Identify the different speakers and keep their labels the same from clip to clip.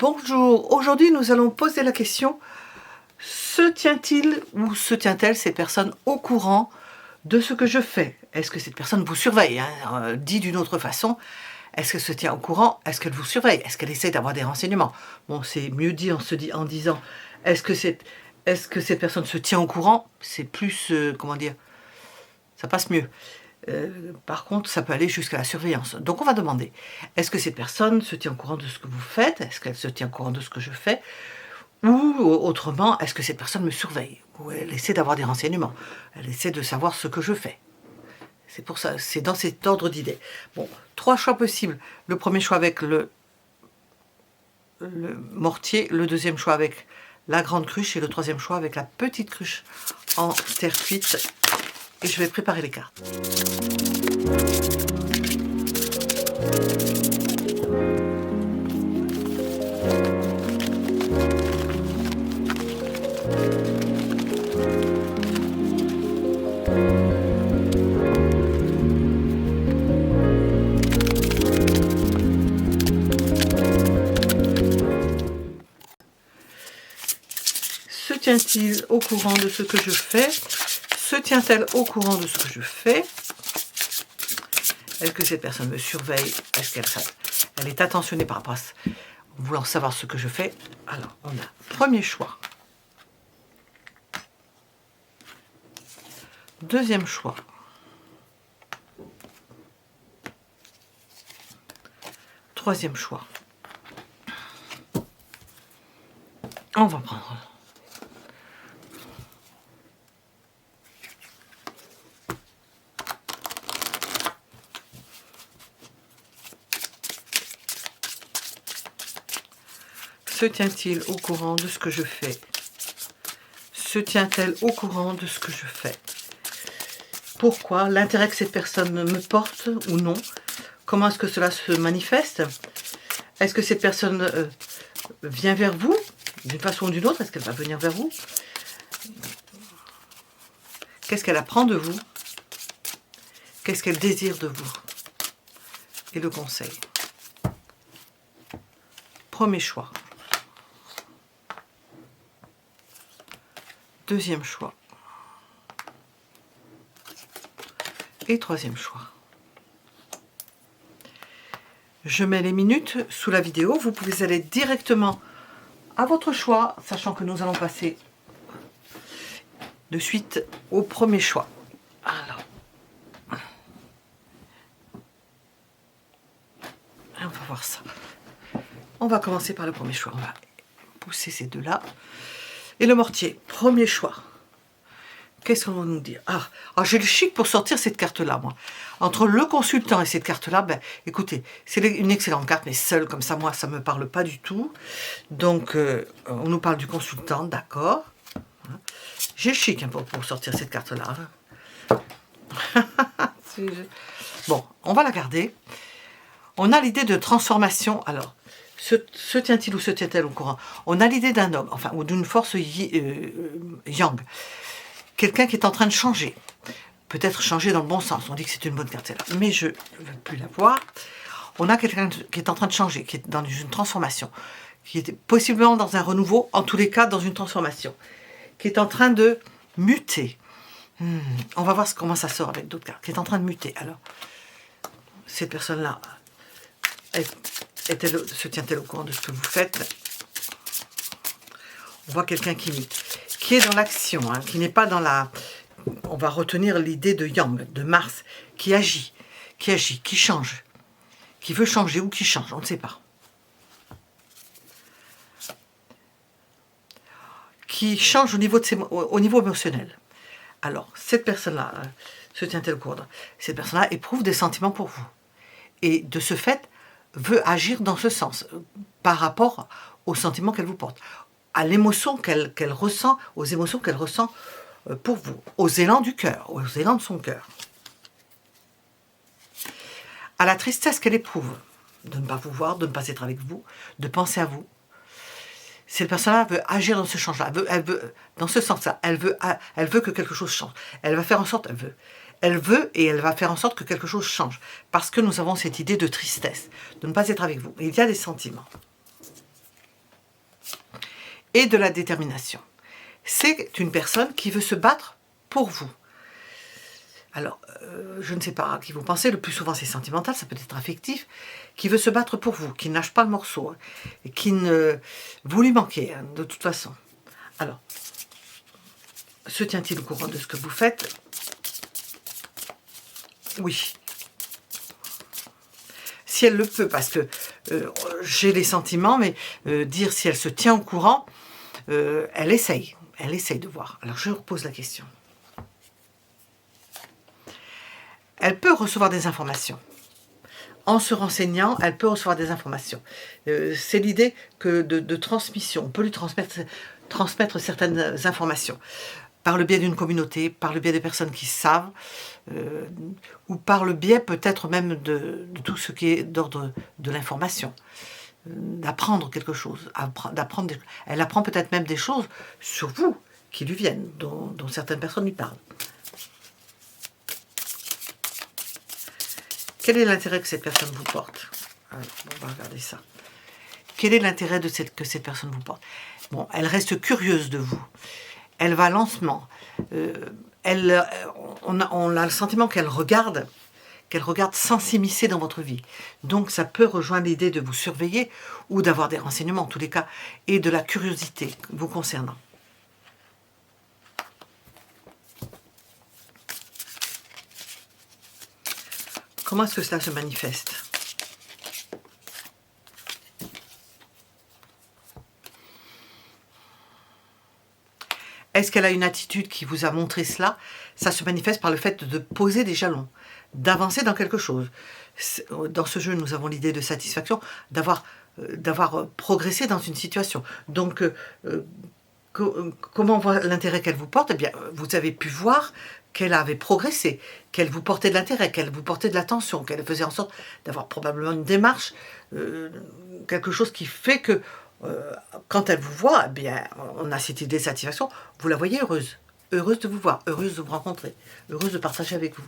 Speaker 1: Bonjour, aujourd'hui nous allons poser la question: se tient-il ou se tient-elle ces personnes au courant de ce que je fais? Est-ce que cette personne vous surveille, dit d'une autre façon, est-ce qu'elle se tient au courant? Est-ce qu'elle vous surveille? Est-ce qu'elle essaie d'avoir des renseignements? Bon, c'est mieux dit en disant est-ce que cette personne se tient au courant? C'est plus, comment dire, ça passe mieux. Par contre, ça peut aller jusqu'à la surveillance. Donc on va demander, est-ce que cette personne se tient au courant de ce que vous faites? Est-ce qu'elle se tient au courant de ce que je fais? Ou autrement, est-ce que cette personne me surveille? Ou elle essaie d'avoir des renseignements? Elle essaie de savoir ce que je fais? C'est pour ça, c'est dans cet ordre d'idées. Bon, 3 choix possibles. Le premier choix avec le mortier, le deuxième choix avec la grande cruche et le troisième choix avec la petite cruche en terre cuite. Et je vais préparer les cartes. Se tient-il au courant de ce que je fais? Se tient-elle au courant de ce que je fais? Est-ce que cette personne me surveille? Est-ce qu'elle est attentionnée par rapport à ça, voulant savoir ce que je fais? Alors, on a premier choix. Deuxième choix. Troisième choix. On va prendre se tient-il au courant de ce que je fais? Se tient-elle au courant de ce que je fais? Pourquoi? L'intérêt que cette personne me porte ou non? Comment est-ce que cela se manifeste? Est-ce que cette personne vient vers vous d'une façon ou d'une autre? Est-ce qu'elle va venir vers vous? Qu'est-ce qu'elle apprend de vous? Qu'est-ce qu'elle désire de vous? Et le conseil. Premier choix. Deuxième choix. Et troisième choix. Je mets les minutes sous la vidéo. Vous pouvez aller directement à votre choix, sachant que nous allons passer de suite au premier choix. Alors, on va voir ça. On va commencer par le premier choix. On va pousser ces deux-là. Et le mortier, premier choix. Qu'est-ce qu'on va nous dire? J'ai le chic pour sortir cette carte-là, moi. Entre le consultant et cette carte-là, écoutez, c'est une excellente carte, mais seule comme ça, moi, ça ne me parle pas du tout. Donc, on nous parle du consultant, d'accord. J'ai le chic pour sortir cette carte-là. Bon, on va la garder. On a l'idée de transformation. Alors, se tient-il ou se tient-elle au courant? On a l'idée d'un homme, enfin, ou d'une force yang. Quelqu'un qui est en train de changer. Peut-être changer dans le bon sens. On dit que c'est une bonne carte, celle-là. Mais je ne veux plus la voir. On a quelqu'un qui est en train de changer, qui est dans une transformation, qui est possiblement dans un renouveau, en tous les cas dans une transformation, qui est en train de muter. On va voir comment ça sort avec d'autres cartes. Qui est en train de muter. Alors, cette personne-là, se tient-elle au courant de ce que vous faites? On voit quelqu'un qui mute, qui est dans l'action, qui n'est pas dans la... On va retenir l'idée de Yang, de Mars, qui agit, qui change, qui veut changer ou qui change, on ne sait pas. Qui change au niveau émotionnel. Alors, cette personne-là, se tient-elle au courant? Cette personne-là éprouve des sentiments pour vous. Et de ce fait, veut agir dans ce sens, par rapport aux sentiments qu'elle vous porte, à l'émotion qu'elle ressent, aux émotions qu'elle ressent pour vous, aux élans du cœur, aux élans de son cœur. À la tristesse qu'elle éprouve de ne pas vous voir, de ne pas être avec vous, de penser à vous. Cette personne-là veut agir dans ce sens-là, elle veut dans ce sens-là, elle veut que quelque chose change. Elle va faire en sorte, elle veut et elle va faire en sorte que quelque chose change. Parce que nous avons cette idée de tristesse, de ne pas être avec vous. Il y a des sentiments. et de la détermination. C'est une personne qui veut se battre pour vous. Alors, je ne sais pas à qui vous pensez, le plus souvent c'est sentimental, ça peut être affectif, qui veut se battre pour vous, qui ne lâche pas le morceau, et qui ne... Vous lui manquez, de toute façon. Alors, se tient-il au courant de ce que vous faites? Oui. Si elle le peut, parce que j'ai les sentiments, mais dire si elle se tient au courant, elle essaye de voir. Alors je repose la question. Elle peut recevoir des informations. En se renseignant, elle peut recevoir des informations. C'est l'idée que de transmission. On peut lui transmettre certaines informations. Par le biais d'une communauté, par le biais des personnes qui savent, ou par le biais peut-être même de tout ce qui est d'ordre de l'information. D'apprendre quelque chose. Elle apprend peut-être même des choses sur vous qui lui viennent, dont certaines personnes lui parlent. Quel est l'intérêt que cette personne vous porte? Alors, on va regarder ça. Quel est l'intérêt que cette personne vous porte? Bon, elle reste curieuse de vous. Elle va lentement. On a le sentiment qu'elle regarde sans s'immiscer dans votre vie. Donc ça peut rejoindre l'idée de vous surveiller ou d'avoir des renseignements en tous les cas, et de la curiosité vous concernant. Comment est-ce que cela se manifeste? Est-ce qu'elle a une attitude qui vous a montré cela? Ça se manifeste par le fait de poser des jalons, d'avancer dans quelque chose. Dans ce jeu, nous avons l'idée de satisfaction, d'avoir progressé dans une situation. Donc, comment on voit l'intérêt qu'elle vous porte? Eh bien, vous avez pu voir qu'elle avait progressé, qu'elle vous portait de l'intérêt, qu'elle vous portait de l'attention, qu'elle faisait en sorte d'avoir probablement une démarche, quelque chose qui fait que quand elle vous voit, eh bien, on a cette idée de satisfaction, vous la voyez heureuse. Heureuse de vous voir, heureuse de vous rencontrer, heureuse de partager avec vous.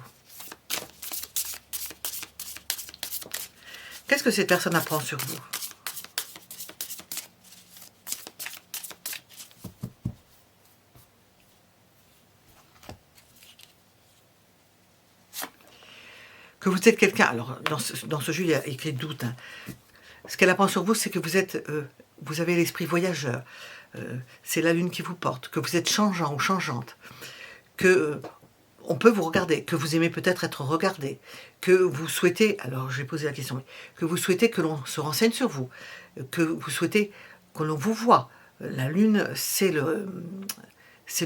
Speaker 1: Qu'est-ce que cette personne apprend sur vous? Que vous êtes quelqu'un, alors dans ce jeu il y a écrit doute, hein. Ce qu'elle apprend sur vous, c'est que vous avez l'esprit voyageur, c'est la lune qui vous porte, que vous êtes changeant ou changeante, que on peut vous regarder, que vous aimez peut-être être regardé, que vous souhaitez, alors je vais poser la question, que vous souhaitez que l'on se renseigne sur vous, que vous souhaitez que l'on vous voie. La lune, c'est le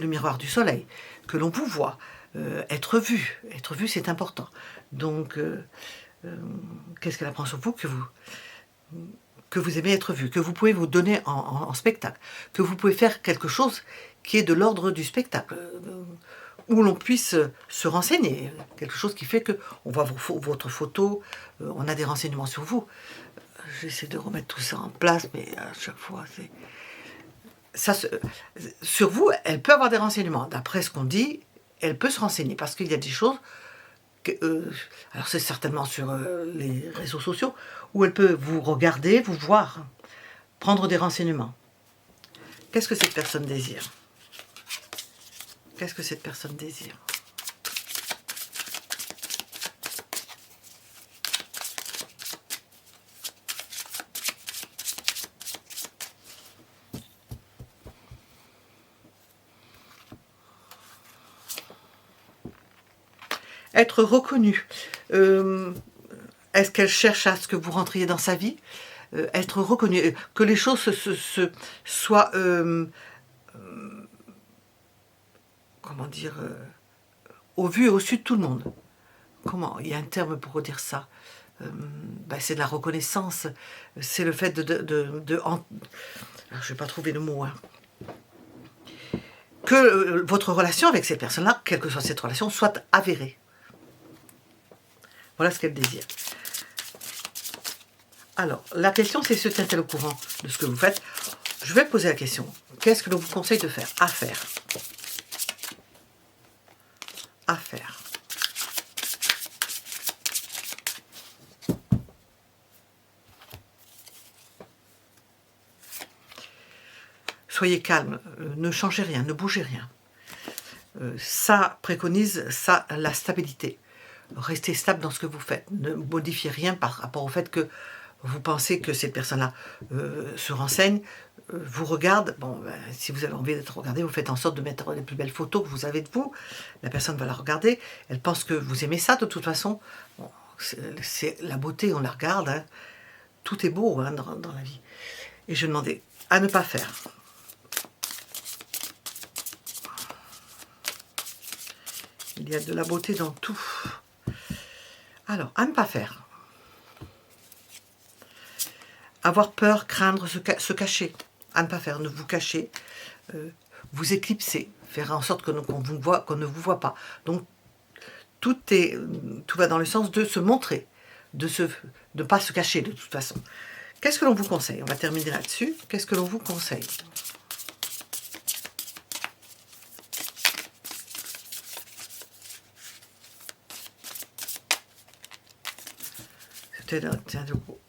Speaker 1: miroir du soleil, que l'on vous voit, être vu c'est important. Donc, qu'est-ce qu'elle apprend sur vous? Que vous aimez être vu, que vous pouvez vous donner en spectacle, que vous pouvez faire quelque chose qui est de l'ordre du spectacle, où l'on puisse se renseigner, quelque chose qui fait qu'on voit votre photo, on a des renseignements sur vous. J'essaie de remettre tout ça en place, mais à chaque fois, sur vous, elle peut avoir des renseignements. D'après ce qu'on dit, elle peut se renseigner, parce qu'il y a des choses, alors c'est certainement sur les réseaux sociaux, où elle peut vous regarder, vous voir, prendre des renseignements. Qu'est-ce que cette personne désire? Qu'est-ce que cette personne désire? Être reconnue. Est-ce qu'elle cherche à ce que vous rentriez dans sa vie? Être reconnue, que les choses soient, comment dire, au vu et au su de tout le monde. Comment? Il y a un terme pour dire ça. C'est de la reconnaissance, c'est le fait alors, je ne vais pas trouver le mot, hein. Que votre relation avec ces personnes-là, quelle que soit cette relation, soit avérée. Voilà ce qu'elle désire. Alors, la question c'est, se tient-elle au courant de ce que vous faites? Je vais poser la question. Qu'est-ce que l'on vous conseille de faire? À faire. À faire. soyez calme, ne changez rien, ne bougez rien. Ça préconise ça, la stabilité. Restez stable dans ce que vous faites. Ne modifiez rien par rapport au fait que vous pensez que cette personne-là se renseigne, vous regarde. Bon, ben, si vous avez envie d'être regardé, vous faites en sorte de mettre les plus belles photos que vous avez de vous. La personne va la regarder. Elle pense que vous aimez ça de toute façon. Bon, c'est la beauté, on la regarde. Hein. Tout est beau hein, dans la vie. Et je demandais à ne pas faire. Il y a de la beauté dans tout. Alors, à ne pas faire. Avoir peur, craindre, se cacher. À ne pas faire, ne vous cacher. Vous éclipser. Faire en sorte qu'on ne vous voit pas. Donc, tout va dans le sens de se montrer. De ne pas se cacher de toute façon. Qu'est-ce que l'on vous conseille? On va terminer là-dessus. Qu'est-ce que l'on vous conseille?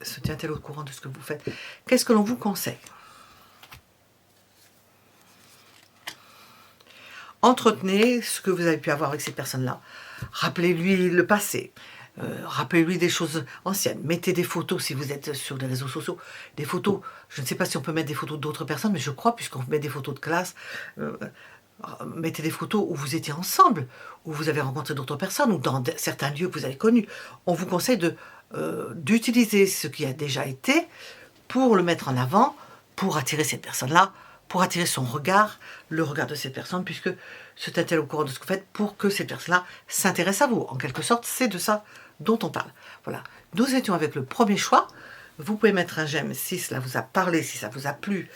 Speaker 1: Se tient-elle au courant de ce que vous faites? Qu'est-ce que l'on vous conseille? Entretenez ce que vous avez pu avoir avec ces personnes-là. Rappelez-lui le passé. Rappelez-lui des choses anciennes. Mettez des photos si vous êtes sur les réseaux sociaux. Des photos, je ne sais pas si on peut mettre des photos d'autres personnes, mais je crois, puisqu'on met des photos de classe, mettez des photos où vous étiez ensemble, où vous avez rencontré d'autres personnes, ou dans certains lieux que vous avez connus. On vous conseille d'utiliser ce qui a déjà été pour le mettre en avant, pour attirer cette personne-là, pour attirer son regard, le regard de cette personne, puisque se tient-elle au courant de ce que vous faites, pour que cette personne-là s'intéresse à vous. En quelque sorte, c'est de ça dont on parle. Voilà, nous étions avec le premier choix. Vous pouvez mettre un j'aime si cela vous a parlé, si ça vous a plu.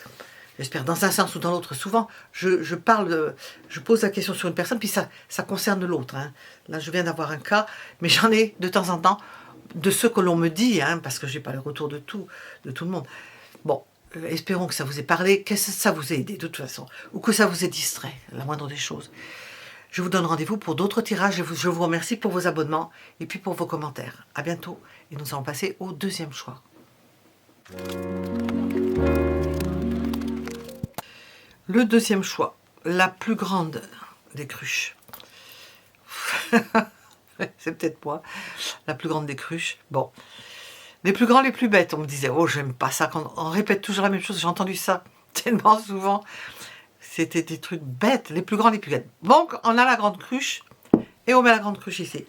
Speaker 1: J'espère dans un sens ou dans l'autre. Souvent, je pose la question sur une personne, puis ça concerne l'autre. Hein. Là, je viens d'avoir un cas, mais j'en ai de temps en temps de ce que l'on me dit, hein, parce que je n'ai pas le retour de tout le monde. Bon, espérons que ça vous ait parlé, que ça vous ait aidé de toute façon, ou que ça vous ait distrait, la moindre des choses. Je vous donne rendez-vous pour d'autres tirages, et je vous remercie pour vos abonnements, et puis pour vos commentaires. À bientôt, et nous allons passer au deuxième choix. Le deuxième choix, la plus grande des cruches. C'est peut-être moi, la plus grande des cruches. Bon, les plus grands, les plus bêtes. On me disait, oh, j'aime pas ça. Quand on répète toujours la même chose, j'ai entendu ça tellement souvent. C'était des trucs bêtes, les plus grands, les plus bêtes. Donc, on a la grande cruche et on met la grande cruche ici.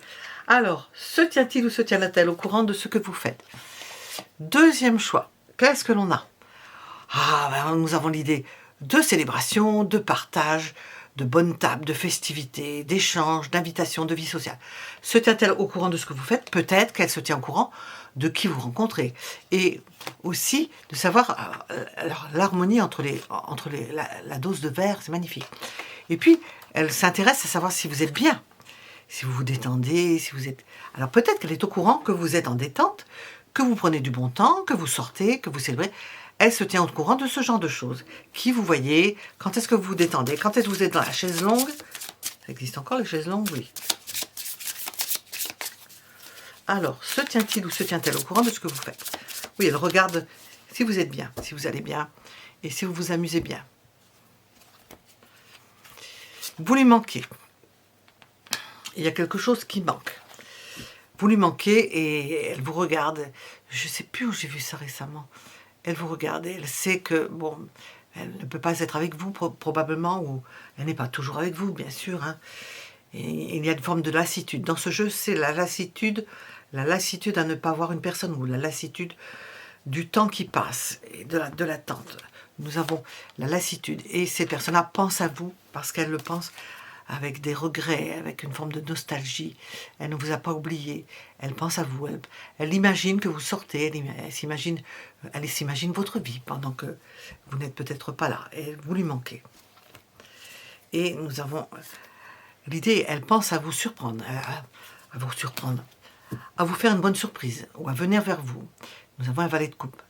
Speaker 1: Alors, se tient-il ou se tient-elle au courant de ce que vous faites? Deuxième choix, qu'est-ce que l'on a? Ah, ben, nous avons l'idée de célébration, de partage, de bonnes tables, de festivités, d'échanges, d'invitations, de vie sociale. Se tient-elle au courant de ce que vous faites? Peut-être qu'elle se tient au courant de qui vous rencontrez. Et aussi de savoir l'harmonie entre la dose de verre, c'est magnifique. Et puis, elle s'intéresse à savoir si vous êtes bien, si vous vous détendez, si vous êtes... Alors peut-être qu'elle est au courant que vous êtes en détente, que vous prenez du bon temps, que vous sortez, que vous célébrez. Elle se tient au courant de ce genre de choses. Qui vous voyez, quand est-ce que vous vous détendez, quand est-ce que vous êtes dans la chaise longue. Ça existe encore les chaises longues? Oui. Alors, se tient-il ou se tient-elle au courant de ce que vous faites? Oui, elle regarde si vous êtes bien, si vous allez bien, et si vous vous amusez bien. Vous lui manquez. Il y a quelque chose qui manque. Vous lui manquez et elle vous regarde. Je ne sais plus où j'ai vu ça récemment. Elle vous regarde et elle sait que, bon, elle ne peut pas être avec vous probablement, ou elle n'est pas toujours avec vous, bien sûr. Hein. Et il y a une forme de lassitude. Dans ce jeu, c'est la lassitude à ne pas voir une personne, ou la lassitude du temps qui passe, et de l'attente. Nous avons la lassitude. Et ces personnes-là pensent à vous, parce qu'elles le pensent avec des regrets, avec une forme de nostalgie. Elle ne vous a pas oublié. Elle pense à vous. Elle imagine que vous sortez. Elle s'imagine votre vie pendant que vous n'êtes peut-être pas là. Et vous lui manquez. Et nous avons l'idée, elle pense à vous surprendre, à vous surprendre, à vous faire une bonne surprise, ou à venir vers vous. Nous avons un valet de coupe.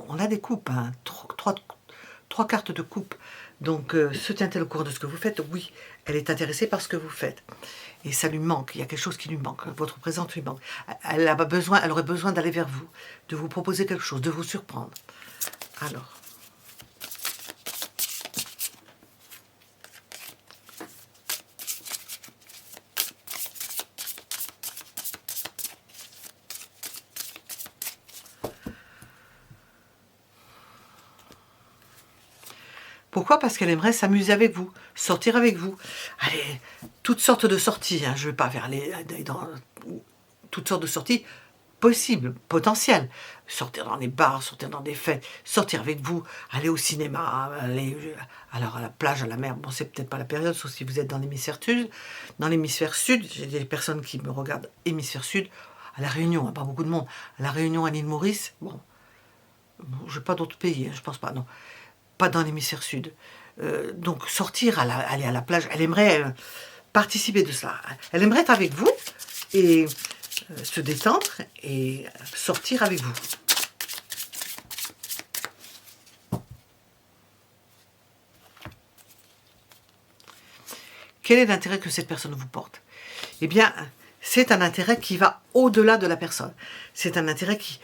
Speaker 1: On a des coupes, hein, trois cartes de coupe. Donc, se tient-elle au courant de ce que vous faites? Oui, elle est intéressée par ce que vous faites. Et ça lui manque, il y a quelque chose qui lui manque. Votre présence lui manque. Elle aurait besoin d'aller vers vous, de vous proposer quelque chose, de vous surprendre. Alors, Pourquoi? Parce qu'elle aimerait s'amuser avec vous, sortir avec vous. Allez, toutes sortes de sorties, hein. Je ne vais pas vers dans toutes sortes de sorties possibles, potentielles. Sortir dans les bars, sortir dans des fêtes, sortir avec vous, aller au cinéma, aller alors à la plage, à la mer. Bon, c'est peut-être pas la période, sauf si vous êtes dans l'hémisphère sud. Dans l'hémisphère sud, j'ai des personnes qui me regardent hémisphère sud. À La Réunion, hein, pas beaucoup de monde. À La Réunion, à l'île Maurice, bon, je n'ai pas d'autres pays, hein, je pense pas, non. Pas dans l'hémisphère sud. Donc sortir, aller à la plage, elle aimerait participer de cela. Elle aimerait être avec vous et se détendre et sortir avec vous. Quel est l'intérêt que cette personne vous porte? Eh bien, c'est un intérêt qui va au-delà de la personne. C'est un intérêt qui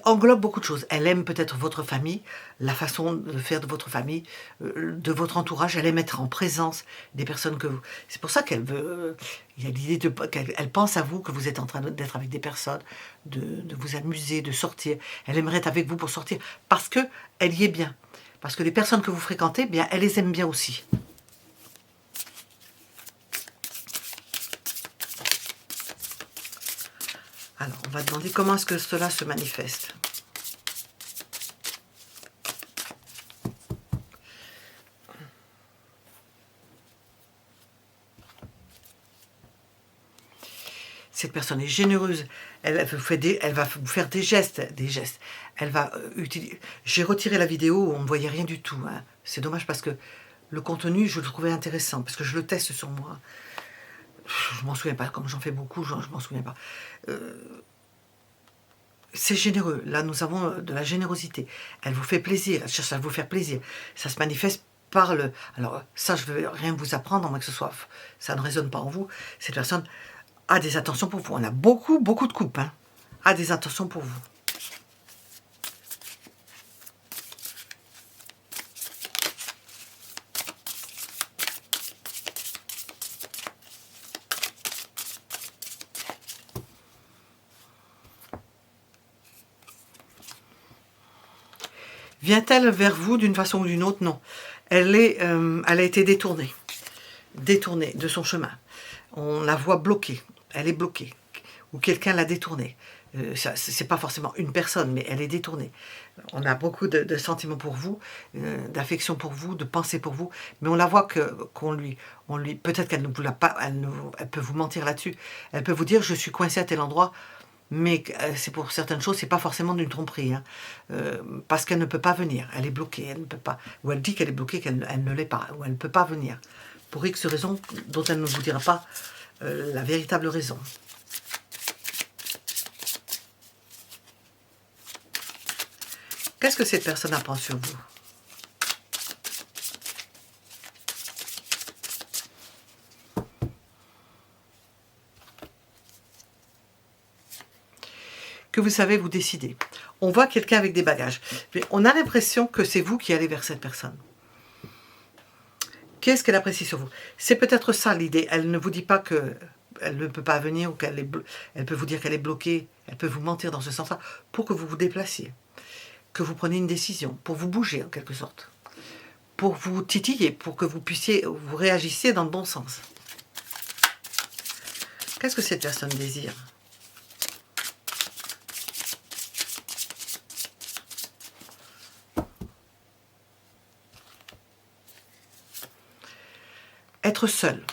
Speaker 1: englobe beaucoup de choses. Elle aime peut-être votre famille, la façon de faire de votre famille, de votre entourage. Elle aime être en présence des personnes que vous... C'est pour ça qu'elle veut... il y a l'idée qu'elle pense à vous, que vous êtes en train d'être avec des personnes, de vous amuser, de sortir. Elle aimerait être avec vous pour sortir parce qu'elle y est bien. Parce que les personnes que vous fréquentez, bien, elle les aime bien aussi. Alors, on va demander comment est-ce que cela se manifeste. Cette personne est généreuse, elle va vous faire des gestes. Elle va utiliser... J'ai retiré la vidéo où on ne voyait rien du tout. Hein. C'est dommage parce que le contenu, je le trouvais intéressant, parce que je le teste sur moi. Je m'en souviens pas, comme j'en fais beaucoup, je m'en souviens pas. C'est généreux, là nous avons de la générosité. Elle vous fait plaisir, elle cherche à vous faire plaisir. Ça se manifeste par le... Alors ça, je ne vais rien vous apprendre, à moins que ce soit... Ça ne résonne pas en vous. Cette personne a des attentions pour vous. On a beaucoup de couples, hein, a des attentions pour vous. Vient-elle vers vous d'une façon ou d'une autre? Non. Elle a été détournée de son chemin. On la voit bloquée. Elle est bloquée. Ou quelqu'un l'a détournée. C'est pas forcément une personne, mais elle est détournée. On a beaucoup de sentiments pour vous, d'affection pour vous, de pensée pour vous, mais on la voit qu'on lui peut-être qu'elle ne vous l'a pas, elle peut vous mentir là-dessus. Elle peut vous dire je suis coincée à tel endroit. Mais c'est pour certaines choses, c'est pas forcément d'une tromperie, hein, parce qu'elle ne peut pas venir, elle est bloquée, elle ne peut pas, ou elle dit qu'elle est bloquée, qu'elle ne l'est pas, ou elle ne peut pas venir, pour X raisons dont elle ne vous dira pas la véritable raison. Qu'est-ce que cette personne apprend sur vous? Que vous savez vous décider. On voit quelqu'un avec des bagages. Mais on a l'impression que c'est vous qui allez vers cette personne. Qu'est-ce qu'elle apprécie sur vous? C'est peut-être ça l'idée. Elle ne vous dit pas qu'elle ne peut pas venir ou elle peut vous dire qu'elle est bloquée. Elle peut vous mentir dans ce sens-là pour que vous vous déplaciez, que vous preniez une décision, pour vous bouger en quelque sorte, pour vous titiller, pour que vous réagissiez dans le bon sens. Qu'est-ce que cette personne désire? Être seul,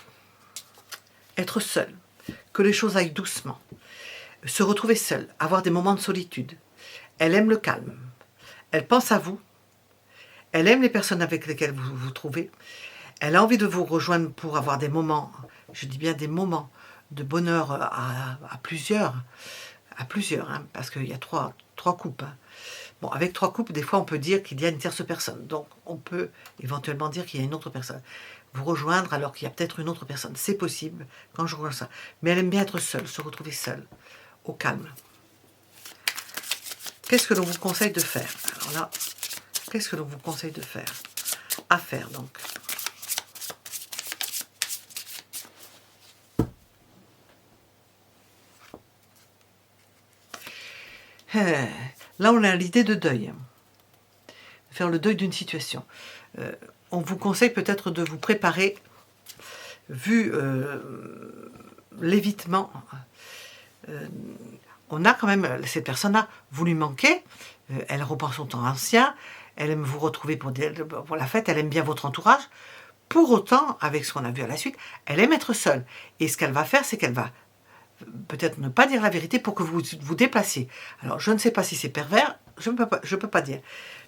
Speaker 1: que les choses aillent doucement, se retrouver seul, avoir des moments de solitude. Elle aime le calme, elle pense à vous, elle aime les personnes avec lesquelles vous vous trouvez, elle a envie de vous rejoindre pour avoir des moments, je dis bien des moments de bonheur à plusieurs, hein, parce qu'il y a trois couples. Hein. Bon, avec 3 couples, des fois, on peut dire qu'il y a une tierce personne. Donc, on peut éventuellement dire qu'il y a une autre personne. Vous rejoindre alors qu'il y a peut-être une autre personne. C'est possible quand je rejoins ça. Mais elle aime bien être seule, se retrouver seule, au calme. Qu'est-ce que l'on vous conseille de faire? Alors là, qu'est-ce que l'on vous conseille de faire? À faire, donc. Là, on a l'idée de deuil. Faire le deuil d'une situation. on vous conseille peut-être de vous préparer, vu l'évitement. On a quand même, cette personne-là, vous lui manquez, elle reprend son temps ancien, elle aime vous retrouver pour la fête, elle aime bien votre entourage. Pour autant, avec ce qu'on a vu à la suite, elle aime être seule. Et ce qu'elle va faire, c'est qu'elle va peut-être ne pas dire la vérité pour que vous vous déplaciez. Alors, je ne sais pas si c'est pervers, je ne peux pas dire.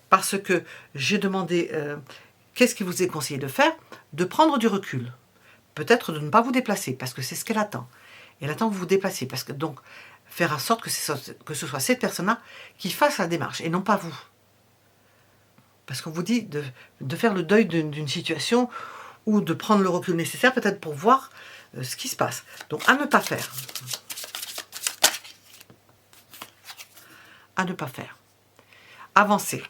Speaker 1: Parce que j'ai demandé, qu'est-ce qui vous est conseillé de faire? De prendre du recul. Peut-être de ne pas vous déplacer, parce que c'est ce qu'elle attend. Elle attend que vous vous déplaciez, parce que donc, faire en sorte que ce soit cette personne-là qui fasse la démarche, et non pas vous. Parce qu'on vous dit de faire le deuil d'une situation, ou de prendre le recul nécessaire, peut-être pour voir ce qui se passe. Donc, à ne pas faire. À ne pas faire. Avancez.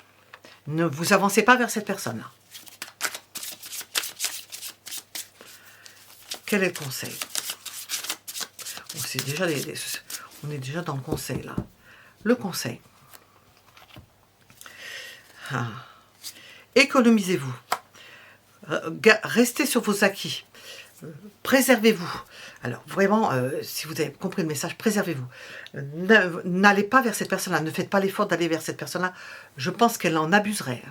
Speaker 1: Ne vous avancez pas vers cette personne-là. Quel est le conseil? On est déjà dans le conseil, là. Le conseil. Économisez-vous. Restez sur vos acquis. Préservez-vous. Alors, vraiment, si vous avez compris le message, préservez-vous. N'allez pas vers cette personne-là. Ne faites pas l'effort d'aller vers cette personne-là. Je pense qu'elle en abuserait.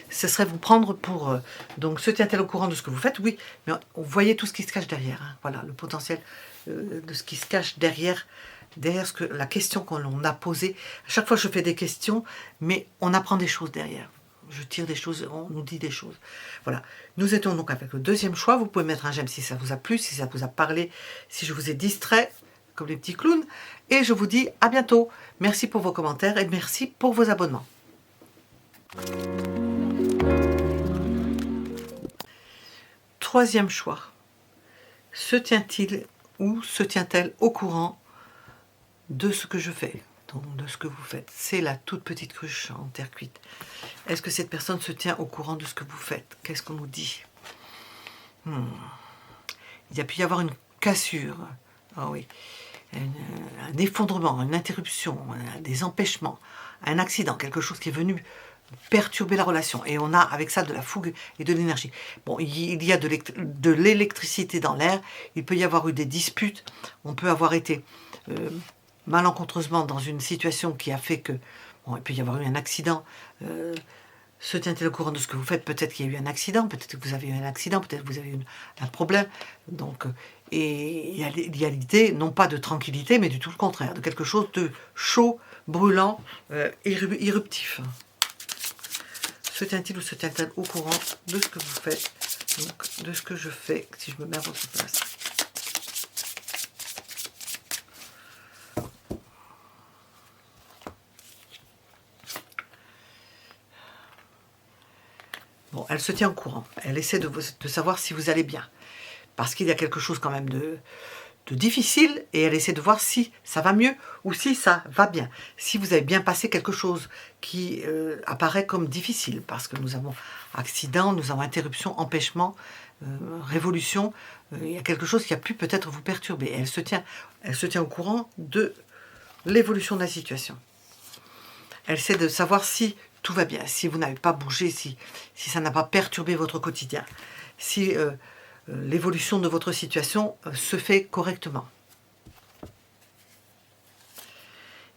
Speaker 1: Ce serait vous prendre pour... donc, se tient-elle au courant de ce que vous faites? Oui, mais vous voyez tout ce qui se cache derrière. Hein. Voilà, le potentiel de ce qui se cache derrière la question qu'on a posée. À chaque fois, je fais des questions, mais on apprend des choses derrière. Je tire des choses, on nous dit des choses. Voilà. Nous étions donc avec le deuxième choix. Vous pouvez mettre un j'aime si ça vous a plu, si ça vous a parlé, si je vous ai distrait, comme les petits clowns. Et je vous dis à bientôt. Merci pour vos commentaires et merci pour vos abonnements. Troisième choix. Se tient-il ou se tient-elle au courant de ce que je fais? De ce que vous faites. C'est la toute petite cruche en terre cuite. Est-ce que cette personne se tient au courant de ce que vous faites? Qu'est-ce qu'on nous dit? Il y a pu y avoir une cassure, oh oui, un effondrement, une interruption, des empêchements, un accident, quelque chose qui est venu perturber la relation. Et on a avec ça de la fougue et de l'énergie. Bon, il y a de l'électricité dans l'air, il peut y avoir eu des disputes, on peut avoir été... malencontreusement dans une situation qui a fait que, bon, il peut y avoir eu un accident, se tient-il au courant de ce que vous faites? Peut-être qu'il y a eu un accident, peut-être que vous avez eu un accident, peut-être que vous avez eu un problème, donc, et il y a l'idée, non pas de tranquillité, mais du tout le contraire, de quelque chose de chaud, brûlant, irruptif. Se tient-il ou se tient-elle au courant de ce que vous faites, donc de ce que je fais, si je me mets à votre place? Bon, elle se tient au courant. Elle essaie de savoir si vous allez bien. Parce qu'il y a quelque chose quand même de difficile et elle essaie de voir si ça va mieux ou si ça va bien. Si vous avez bien passé quelque chose qui apparaît comme difficile. Parce que nous avons accident, nous avons interruption, empêchement, révolution. Il y a quelque chose qui a pu peut-être vous perturber. Et elle se tient au courant de l'évolution de la situation. Elle essaie de savoir si tout va bien, si vous n'avez pas bougé, si ça n'a pas perturbé votre quotidien, si l'évolution de votre situation se fait correctement.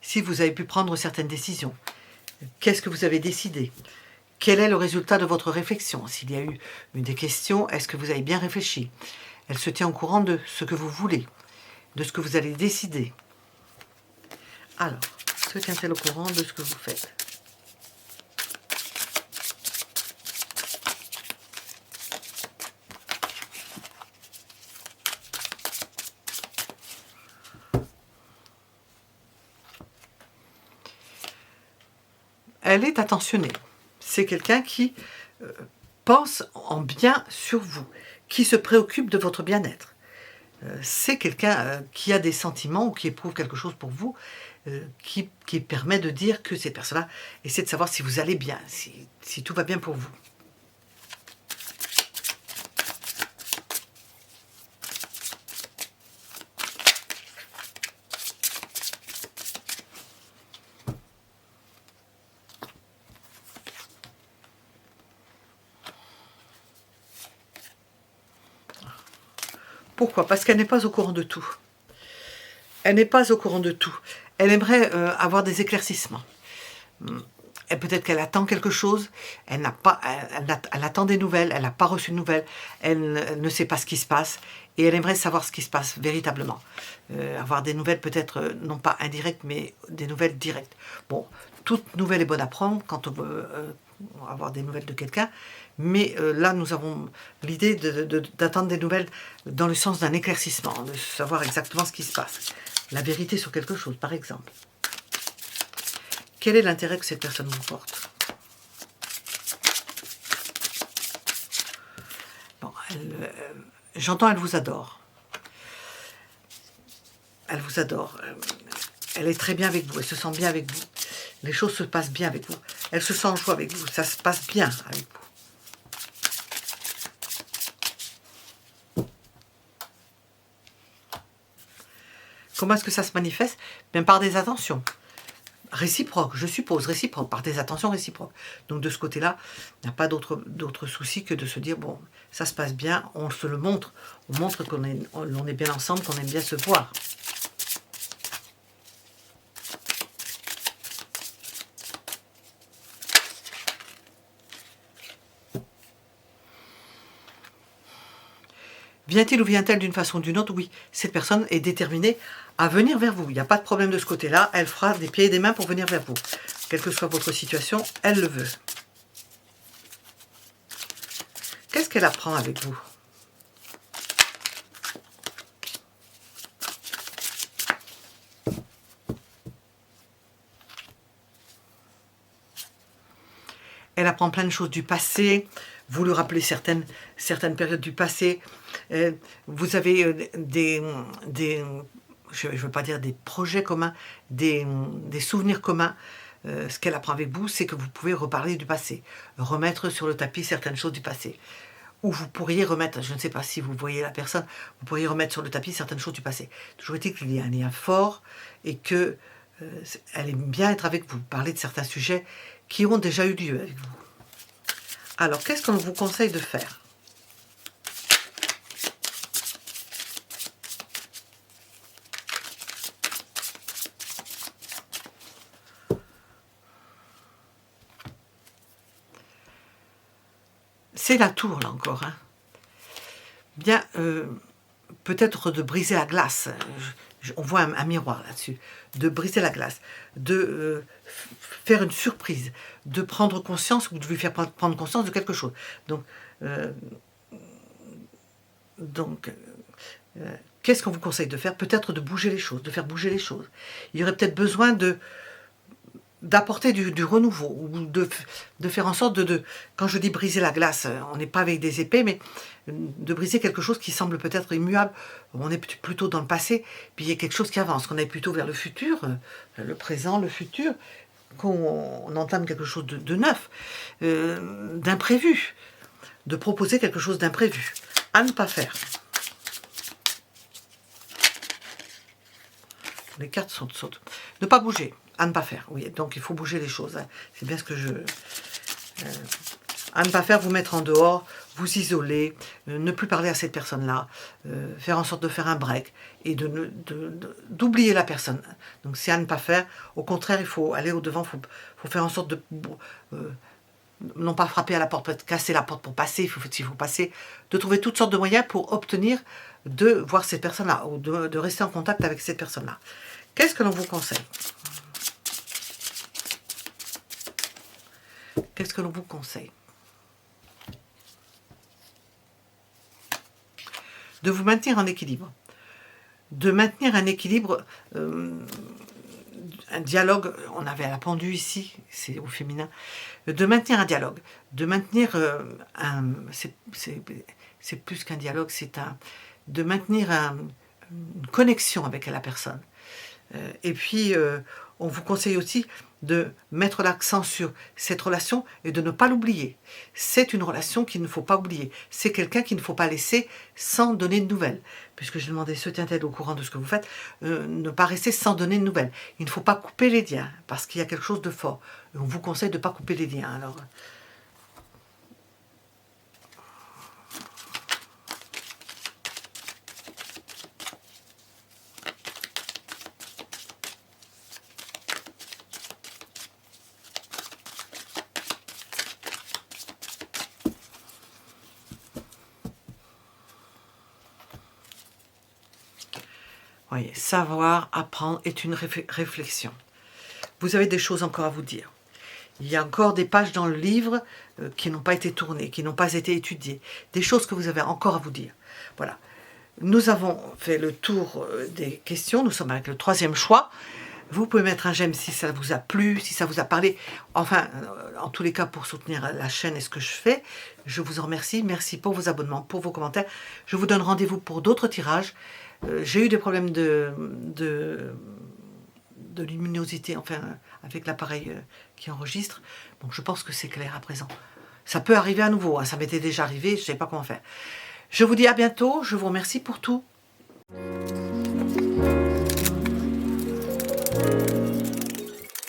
Speaker 1: Si vous avez pu prendre certaines décisions, qu'est-ce que vous avez décidé? Quel est le résultat de votre réflexion? S'il y a eu des questions, est-ce que vous avez bien réfléchi? Elle se tient au courant de ce que vous voulez, de ce que vous allez décider. Alors, se tient-elle au courant de ce que vous faites? Elle est attentionnée. C'est quelqu'un qui pense en bien sur vous, qui se préoccupe de votre bien-être. C'est quelqu'un qui a des sentiments ou qui éprouve quelque chose pour vous, qui permet de dire que cette personne-là essaie de savoir si vous allez bien, si tout va bien pour vous. Pourquoi? Parce qu'elle n'est pas au courant de tout. Elle n'est pas au courant de tout. Elle aimerait avoir des éclaircissements. Et peut-être qu'elle attend quelque chose, elle attend des nouvelles, elle n'a pas reçu de nouvelles, elle ne sait pas ce qui se passe, et elle aimerait savoir ce qui se passe véritablement. Avoir des nouvelles peut-être, non pas indirectes, mais des nouvelles directes. Bon, toute nouvelle est bonne à prendre quand on veut avoir des nouvelles de quelqu'un, mais là nous avons l'idée d'attendre des nouvelles dans le sens d'un éclaircissement, de savoir exactement ce qui se passe. La vérité sur quelque chose, par exemple. Quel est l'intérêt que cette personne vous porte? Bon, j'entends, elle vous adore. Elle vous adore. Elle est très bien avec vous, elle se sent bien avec vous. Les choses se passent bien avec vous. Elle se sent en joie avec vous, ça se passe bien avec vous. Comment est-ce que ça se manifeste? Bien par des attentions. Réciproque, je suppose, réciproque, par des attentions réciproques. Donc de ce côté-là, il n'y a pas d'autre souci que de se dire, bon, ça se passe bien, on se le montre, on montre qu'on est bien ensemble, qu'on aime bien se voir. Vient-il ou vient-elle d'une façon ou d'une autre? Oui, cette personne est déterminée à venir vers vous. Il n'y a pas de problème de ce côté-là. Elle fera des pieds et des mains pour venir vers vous. Quelle que soit votre situation, elle le veut. Qu'est-ce qu'elle apprend avec vous? Elle apprend plein de choses du passé. Vous lui rappelez certaines périodes du passé. Vous avez je ne veux pas dire des projets communs, des souvenirs communs. Ce qu'elle apprend avec vous, c'est que vous pouvez reparler du passé, remettre sur le tapis certaines choses du passé. Ou vous pourriez remettre, je ne sais pas si vous voyez la personne, vous pourriez remettre sur le tapis certaines choses du passé. Toujours est-il qu'il y a un lien fort et que elle aime bien être avec vous, parler de certains sujets qui ont déjà eu lieu avec vous. Alors, qu'est-ce qu'on vous conseille de faire? C'est la tour, là encore. Hein. Bien, peut-être de briser la glace. On voit un miroir là-dessus. De briser la glace. De faire une surprise. De prendre conscience, ou de lui faire prendre conscience de quelque chose. Donc qu'est-ce qu'on vous conseille de faire? Peut-être de bouger les choses, de faire bouger les choses. Il y aurait peut-être besoin d'apporter du renouveau, ou de faire en sorte quand je dis briser la glace, on n'est pas avec des épées, mais de briser quelque chose qui semble peut-être immuable. On est plutôt dans le passé, puis il y a quelque chose qui avance, qu'on est plutôt vers le futur, le présent, le futur, qu'on entame quelque chose de neuf, d'imprévu, de proposer quelque chose d'imprévu, à ne pas faire. Les cartes sont. Ne pas bouger, à ne pas faire. Oui, donc il faut bouger les choses. Hein. C'est bien ce que je. À ne pas faire, vous mettre en dehors, vous isoler, ne plus parler à cette personne-là, faire en sorte de faire un break et d'oublier la personne. Donc c'est à ne pas faire. Au contraire, il faut aller au-devant, il faut faire en sorte de. Non pas frapper à la porte, casser la porte pour passer, il faut passer, de trouver toutes sortes de moyens pour obtenir de voir cette personne-là, ou de rester en contact avec cette personne-là. Qu'est-ce que l'on vous conseille? Qu'est-ce que l'on vous conseille? De vous maintenir en équilibre. De maintenir un équilibre, un dialogue, on avait la pendule ici, c'est au féminin, de maintenir un dialogue, de maintenir c'est plus qu'un dialogue, de maintenir une connexion avec la personne. Et puis, on vous conseille aussi de mettre l'accent sur cette relation et de ne pas l'oublier. C'est une relation qu'il ne faut pas oublier. C'est quelqu'un qu'il ne faut pas laisser sans donner de nouvelles. Puisque je demandais, se tient-elle au courant de ce que vous faites? Ne pas rester sans donner de nouvelles. Il ne faut pas couper les liens, parce qu'il y a quelque chose de fort. Et on vous conseille de ne pas couper les liens. Alors, Voyez, savoir, apprendre est une réflexion. Vous avez des choses encore à vous dire. Il y a encore des pages dans le livre qui n'ont pas été tournées, qui n'ont pas été étudiées. Des choses que vous avez encore à vous dire. Voilà. Nous avons fait le tour des questions. Nous sommes avec le 3e choix. Vous pouvez mettre un j'aime si ça vous a plu, si ça vous a parlé. Enfin, en tous les cas, pour soutenir la chaîne et ce que je fais, je vous en remercie. Merci pour vos abonnements, pour vos commentaires. Je vous donne rendez-vous pour d'autres tirages. J'ai eu des problèmes de luminosité, enfin, avec l'appareil qui enregistre. Bon, je pense que c'est clair à présent. Ça peut arriver à nouveau, hein, ça m'était déjà arrivé, je ne sais pas comment faire. Je vous dis à bientôt, je vous remercie pour tout.